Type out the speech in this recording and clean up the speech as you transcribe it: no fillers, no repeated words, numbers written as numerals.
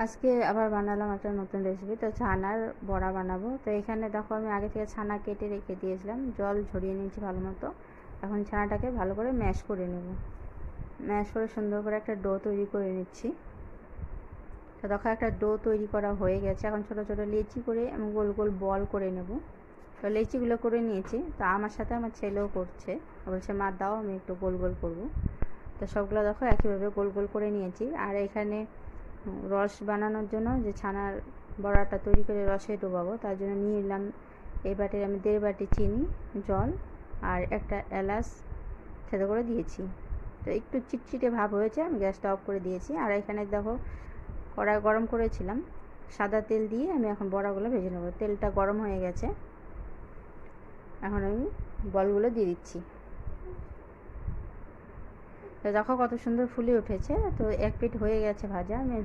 আজকে আবার বানালাম একটা নতুন রেসিপি। তো ছানার বড়া বানাবো। তো এখানে দেখো আমি আগে থেকে ছানা কেটে রেখে দিয়েছিলাম, জল ঝরিয়ে নিয়েছি ভালো মতো। এখন ছানাটাকে ভালো করে ম্যাশ করে নেব। ম্যাশ করে সুন্দর করে একটা ডো তৈরি করে নিচ্ছি। তো দেখো একটা ডো তৈরি করা হয়ে গেছে। এখন ছোটো ছোটো লেচি করে আমি গোল গোল বল করে নেব। তো লেচিগুলো করে নিয়েছি। তো আমার সাথে আমার ছেলেও করছে, বলছে মা দাও আমি একটু গোল গোল করবো। তো সবগুলো দেখো একইভাবে গোল গোল করে নিয়েছি। আর এখানে রস বানানোর জন্য যে ছানার বড়াটা তৈরি করে রসে ডোবাবো, তার জন্য নিয়ে নিলাম এই বাটির আমি 1.5 বাটি চিনি, জল আর একটা এলাচ থেতো করে দিয়েছি। তো একটু চিটচিটে ভাব হয়েছে, আমি গ্যাসটা অফ করে দিয়েছি। আর এখানে দেখো কড়াই গরম করেছিলাম, সাদা তেল দিয়ে আমি এখন বড়াগুলো ভেজে নেবো। তেলটা গরম হয়ে গেছে, এখন আমি বলগুলো দিয়ে দিচ্ছি। তো দেখো কত সুন্দর ফুলে উঠেছে। তো এক পিঠ হয়ে গেছে ভাজা, আমি